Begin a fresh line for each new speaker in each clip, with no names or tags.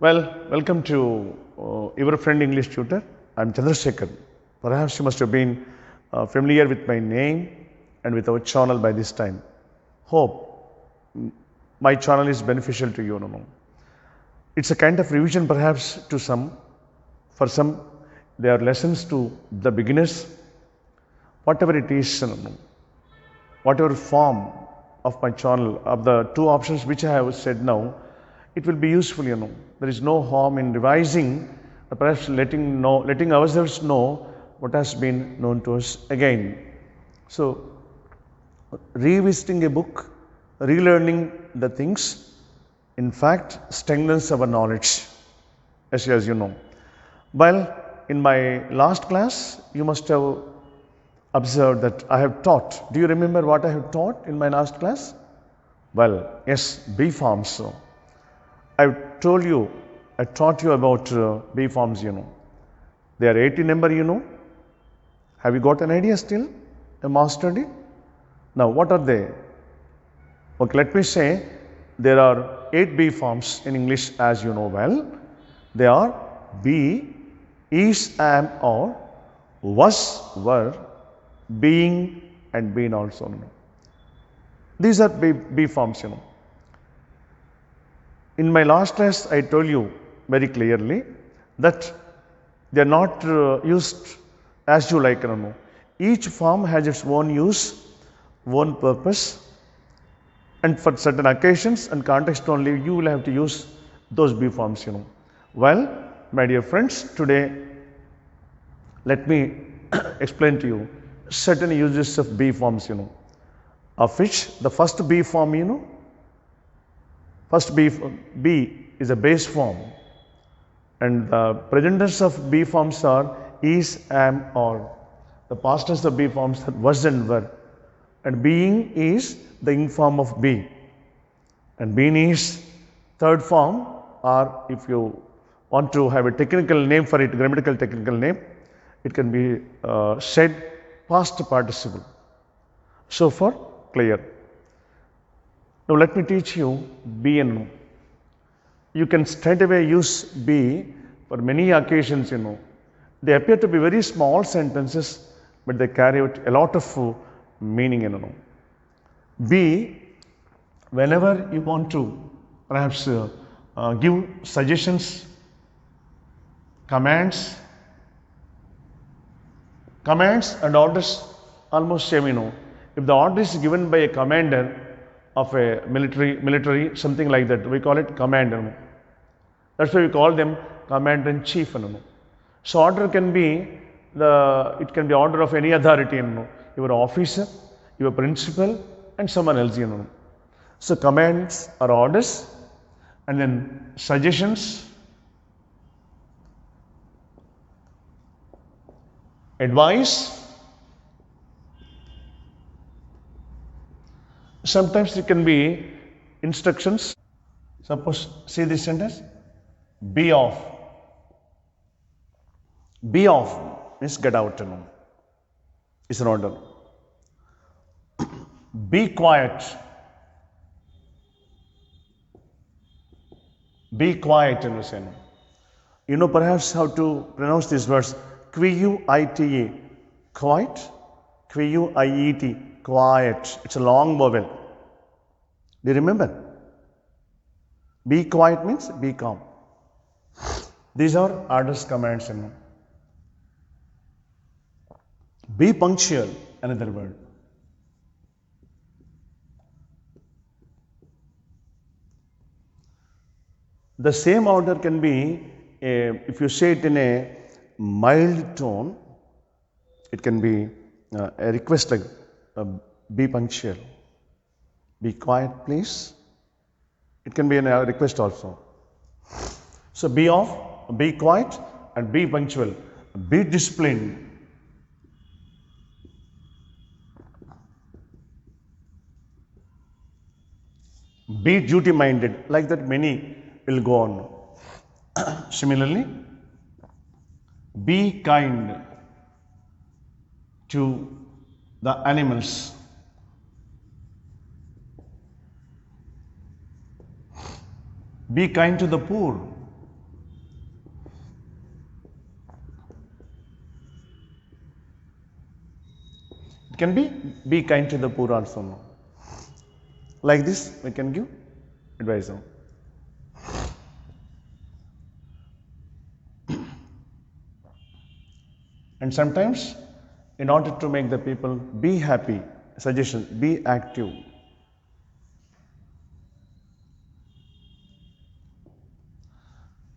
Welcome to your friend English tutor. I'm Chandrasekhar. Perhaps you must have been familiar with my name and with our channel by this time. Hope my channel is beneficial to you. No. It's a kind of revision perhaps to some. For some, they are lessons to the beginners. Whatever it is, whatever form of my channel, of the two options which I have said now, it will be useful. There is no harm in revising, perhaps letting ourselves know what has been known to us again. So, revisiting a book, relearning the things, in fact, strengthens our knowledge, as you know. Well, in my last class, you must have observed that I have taught. Do you remember what I have taught in my last class? Well, yes, B forms. I taught you about B forms, They are 80 number, Have you got an idea still? A mastered it? Now, what are they? Okay, let me say there are 8 B forms in English, as you know well. They are be, is, am, or, was, were, being, and been also. These are B forms, In my last class, I told you very clearly that they are not used as you like. Each form has its own use, own purpose, and for certain occasions and context only, you will have to use those B forms. Well, my dear friends, today let me explain to you certain uses of B forms. Of which the first B form, First B is a base form, and the present tense of B forms are is, am, or. The past tense of B forms are was and were, and being is the ing form of be, and being is third form, or if you want to have a technical name for it, grammatical technical name, it can be said past participle. So far, clear. Now let me teach you be and no. You can straight away use be for many occasions, They appear to be very small sentences, but they carry out a lot of meaning, Be, whenever you want to perhaps give suggestions, commands and orders almost same, If the order is given by a commander of a military, something like that, we call it commander. That's why we call them commander in chief. So order can be order of any authority, your officer, your principal, and someone else, So commands are orders, and then suggestions, advice. Sometimes it can be instructions. Suppose, see this sentence, be off. Be off means get out, It's an order. Be quiet. Be quiet, You know perhaps how to pronounce these words. Quiet. Quiet. Quiet. Quiet. It's a long vowel. Do you remember? Be quiet means be calm. These are orders, commands. Be punctual, another word. The same order can be, if you say it in a mild tone, it can be a request like, be punctual. Be quiet, please. It can be a request also. So be off, be quiet, and be punctual. Be disciplined. Be duty minded. Like that, many will go on. Similarly, be kind to the animals. Be kind to the poor. It can be kind to the poor also. No? Like this, we can give advice. No? And sometimes, in order to make the people be happy, suggestion, be active.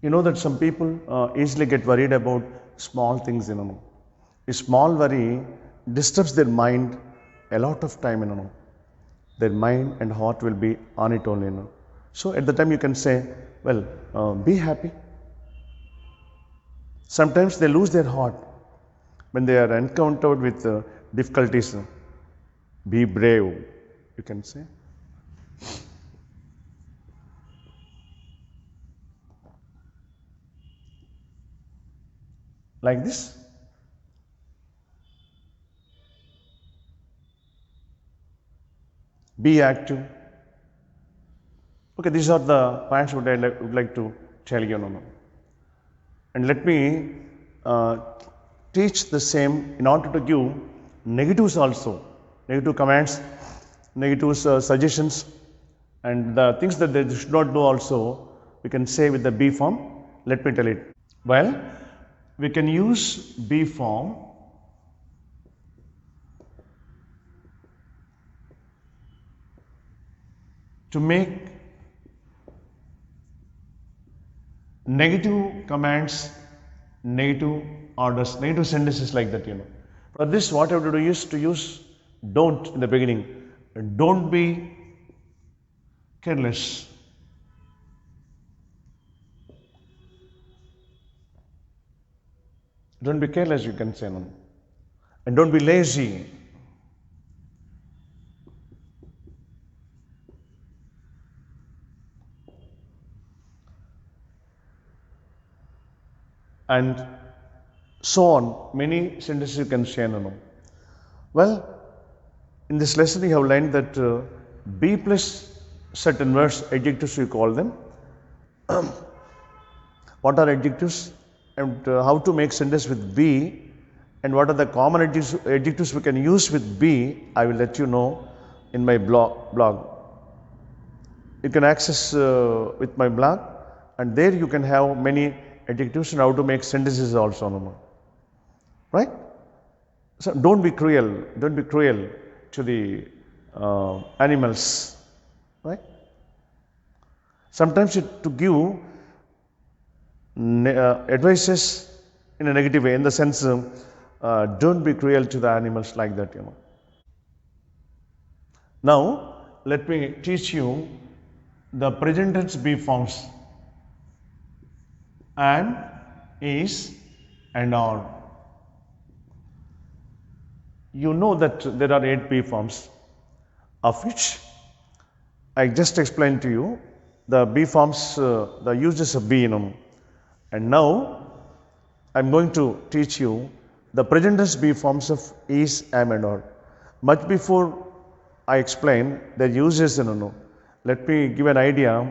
You know that some people easily get worried about small things, you know. A small worry disturbs their mind a lot of time, you know. Their mind and heart will be on it only, you know. So at the time you can say, well, be happy. Sometimes they lose their heart when they are encountered with difficulties. Be brave, you can say. Like this. Be active. Okay, these are the points what I would like to tell you now. And let me teach the same in order to give negatives also, negative comments, negative suggestions, and the things that they should not do also, we can say with the be form. Let me tell it. Well, we can use be form to make negative commands, negative orders, negative sentences like that, you know. For this, what I have to do is to use don't in the beginning. Don't be careless. Don't be careless, you can say. No. And don't be lazy. And so on. Many sentences you can say. No. Well, in this lesson, we have learned that be plus certain words, adjectives we call them. What are adjectives and how to make sentence with be, and what are the common adjectives we can use with be, I will let you know in my blog. You can access with my blog, and there you can have many adjectives and how to make sentences also. No? Right? So don't be cruel to the animals. Right? Sometimes to give advices in a negative way, in the sense don't be cruel to the animals like that, you know. Now let me teach you the present tense be forms: and, is, and are. You know that there are 8 be forms, of which I just explained to you the be forms, the uses of be, you know. And now I am going to teach you the present tense be forms of is, am, and are. Much before I explain their uses, you know, let me give an idea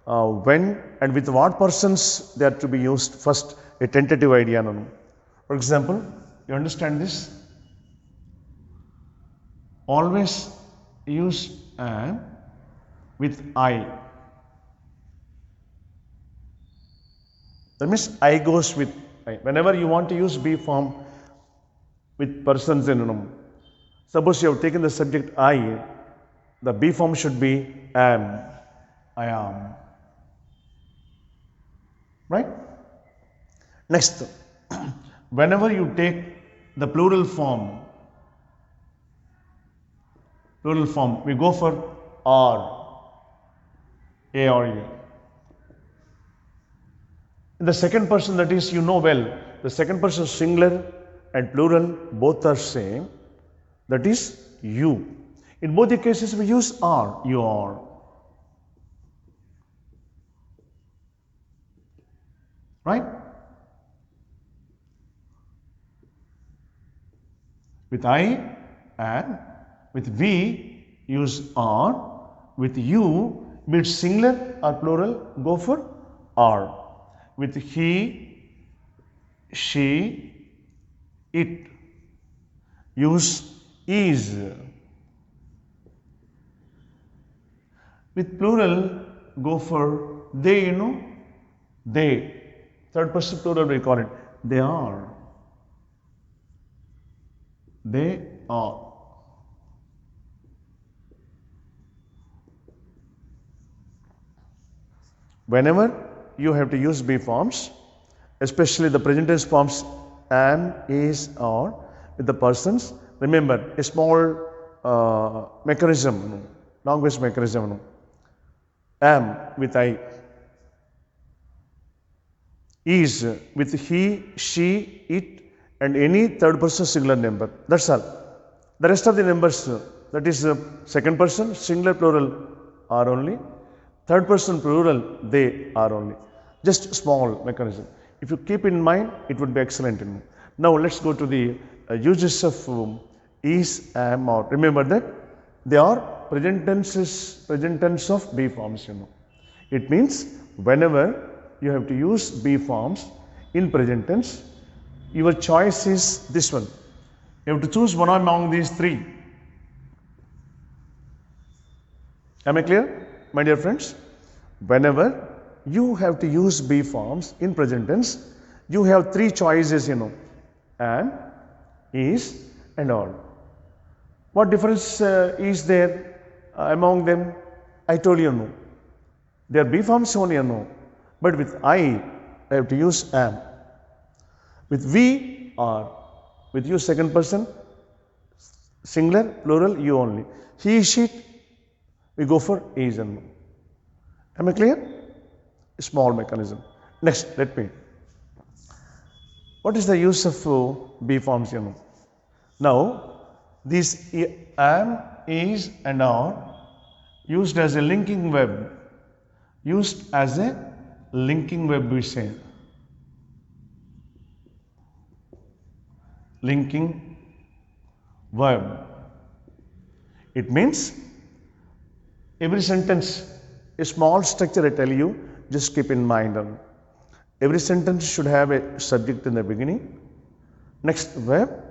when and with what persons they are to be used. First, a tentative idea. You know. For example, you understand this? Always use am with I. That means I goes with I. Whenever you want to use be form with persons, you know, suppose you have taken the subject I, the be form should be am, I am. Right? Next, whenever you take the plural form, we go for are, A or A. In the second person, that is, you know well, the second person singular and plural both are same, that is you. In both the cases we use are, you are. Right? With I, and with we use are, with you, be it singular or plural, go for are. With he, she, it, use is. With plural, go for they, they. Third person plural, we call it they are. They are. Whenever you have to use be forms, especially the present tense forms am, is, are with the persons, remember a small mechanism, language mechanism. Am with I, is with he, she, it, and any third person singular number. That's all. The rest of the numbers, that is second person singular plural, are only. Third person plural, they are only. Just small mechanism. If you keep in mind, it would be excellent. Now let's go to the uses of is, am, or. Remember that they are present tense of be forms. It means whenever you have to use be forms in present tense, your choice is this one. You have to choose one among these three. Am I clear, my dear friends? Whenever you have to use be forms in present tense, you have three choices, am, is, and are. What difference is there among them? I told you no. They are be forms only, but with I have to use am. With we, are. With you, second person, singular, plural, you only. He, she, we go for is and no. Am I clear? Small mechanism. Next, let me. What is the use of be forms, Now, these am, is, and are used as a linking verb. Used as a linking verb, we say. Linking verb. It means every sentence, a small structure I tell you, just keep in mind. Every sentence should have a subject in the beginning. Next, verb.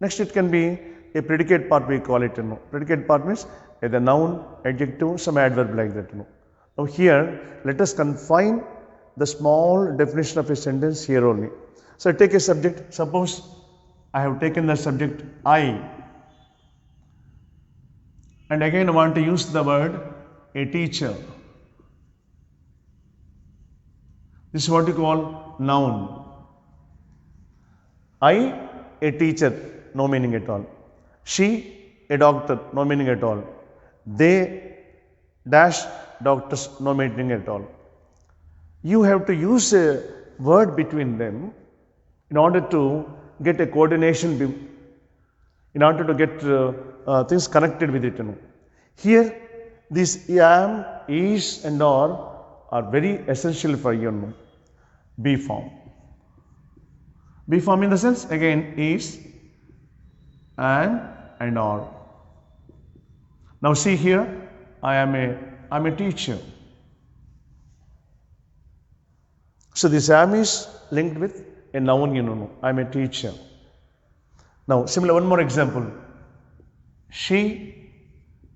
Next, it can be a predicate part, we call it. Predicate part means either noun, adjective, some adverb like that. Now here, let us confine the small definition of a sentence here only. So take a subject. Suppose I have taken the subject I, and again I want to use the word a teacher. This is what you call noun. I, a teacher, no meaning at all. She, a doctor, no meaning at all. They, dash, doctors, no meaning at all. You have to use a word between them in order to get a coordination, in order to get things connected with it. Here, this am, is, and are very essential for be form. Be form in the sense, again, is, am, and are. Now see here, I'm a teacher. So this am is linked with a noun, I'm a teacher. Now similar, one more example. She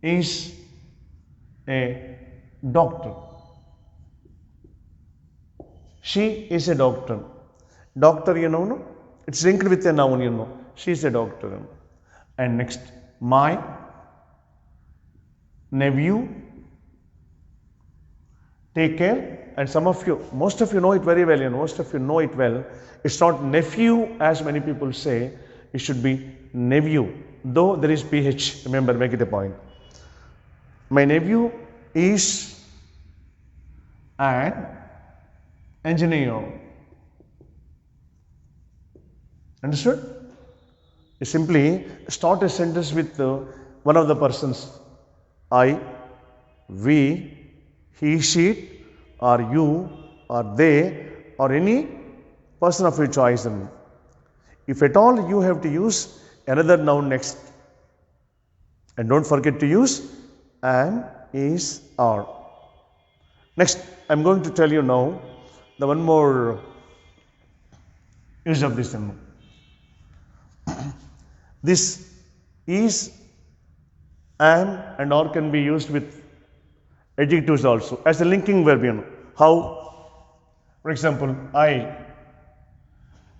is a doctor. She is a doctor. Doctor, it's linked with a noun, She is a doctor. And next, my nephew, take care. And some of you, most of you know it very well, most of you know it well. It's not nephew as many people say, it should be nephew. Though there is PH, remember, make it a point. My nephew is an engineer. Understood? You simply start a sentence with one of the persons. I, we, he, she, or you, or they, or any person of your choice. If at all you have to use another noun next. And don't forget to use am, is, are. Next, I am going to tell you now the one more use of this. This Is, am and or can be used with adjectives also as a linking verb, How, for example, I,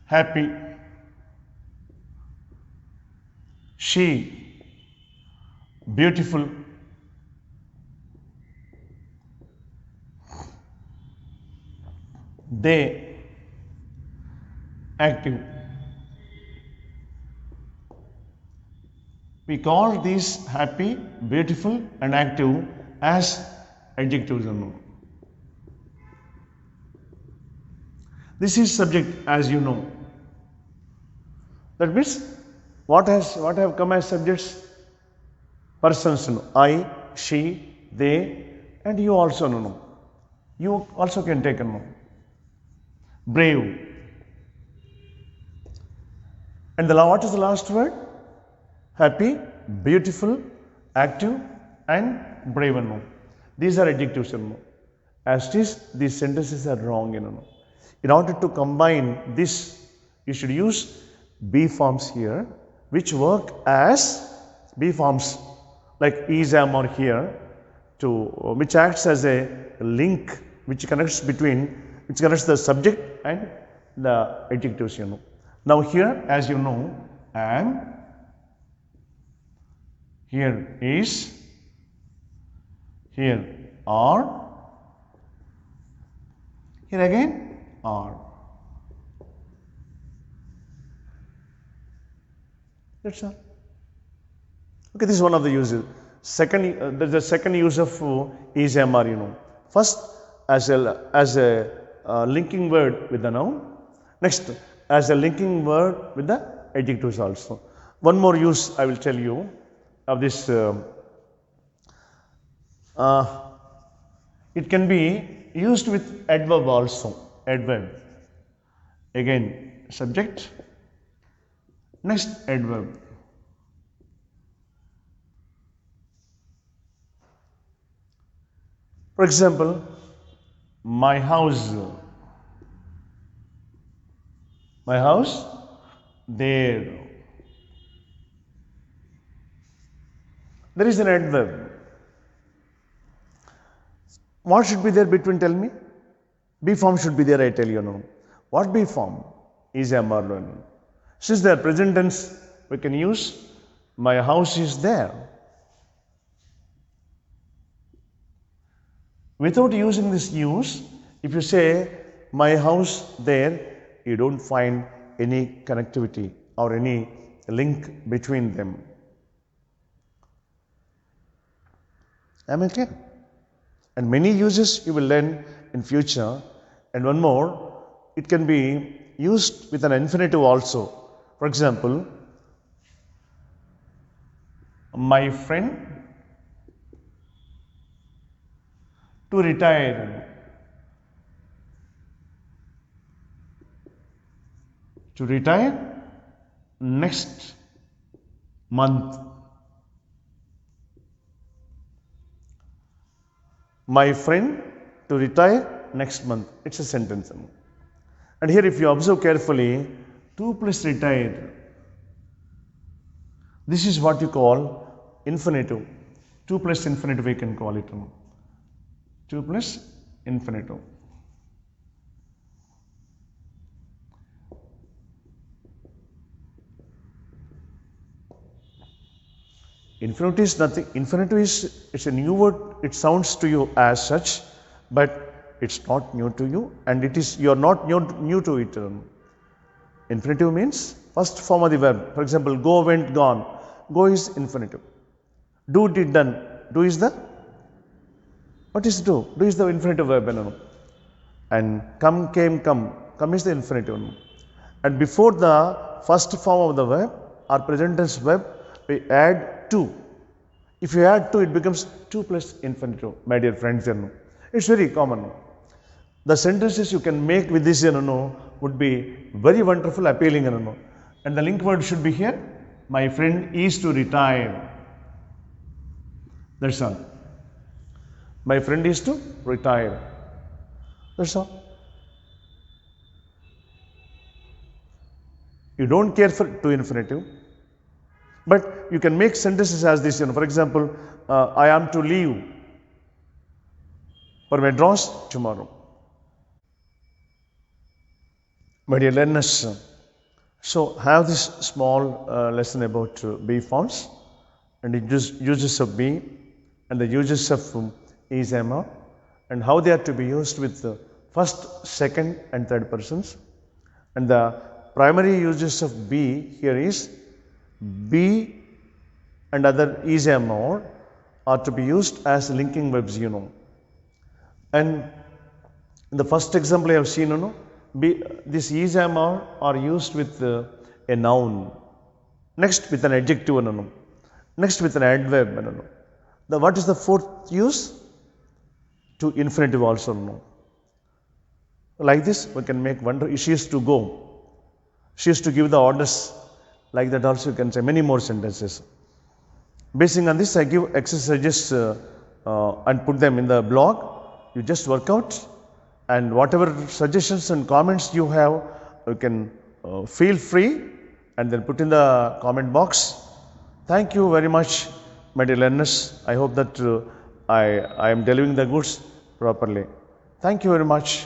happy, she, beautiful, they, active. We call these happy, beautiful and active as adjectives. This is subject, as you know. That means what have come as subjects? Persons, I, she, they, and you also know. You also can take a no. Brave. And what is the last word? Happy, beautiful, active, and brave. These are adjectives. As it is, these sentences are wrong. In order to combine this, you should use be forms here, which work as be forms like is, am, or here, which acts as a link which connects the subject and the adjectives. Now here, as you know, am, here is, here are, here again are. That's all. Okay, this is one of the uses. Second, there's a second use of is, am, are. First, as a linking word with the noun. Next, as a linking word with the adjectives also. One more use I will tell you of this. It can be used with adverb also. Adverb. Again, subject. Next, adverb. For example, my house. My house, there. There is an adverb. What should be there between, tell me? Be form should be there, I tell you. What be form? Is, am, or no. Since they are present tense, we can use my house is there. Without using this use, if you say my house there, you don't find any connectivity or any link between them. Am I clear? And many uses you will learn in future. And one more, it can be used with an infinitive also. For example, my friend to retire. To retire next month. My friend to retire next month. It's a sentence. And here, if you observe carefully, to plus retire. This is what you call infinitive. To plus infinitive, we can call it. To plus infinitive. Infinitive is nothing. Infinitive is, it's a new word. It sounds to you as such, but it's not new to you, and it is, you are not new to it. Infinitive means first form of the verb. For example, go, went, gone. Go is infinitive. Do, did, done. Do is the, what is do? Do is the infinitive verb. And come, came, come. Come is the infinitive. And before the first form of the verb or present tense verb, we add to. If you add to, it becomes to plus infinitive, my dear friends. It's very common. The sentences you can make with this would be very wonderful, appealing. And the link word should be here. My friend is to retire. That's all. My friend is to retire. That's all. You don't care for to infinitive. But you can make sentences as this, for example, I am to leave for Madras tomorrow. My dear learners, so have this small lesson about be forms and the uses of be and the uses of is, am, are, and how they are to be used with the first, second and third persons. And the primary uses of be here is be and other is, am, are to be used as linking verbs, And in the first example I have seen, this is, am, are used with a noun, next with an adjective, next with an adverb. What is the fourth use? To infinitive also. Like this, we can make one. She is to go. She is to give the orders. Like that also you can say many more sentences. Basing on this, I give exercises and put them in the blog. You just work out, and whatever suggestions and comments you have, you can feel free and then put in the comment box. Thank you very much, my dear learners. I hope that I am delivering the goods properly. Thank you very much.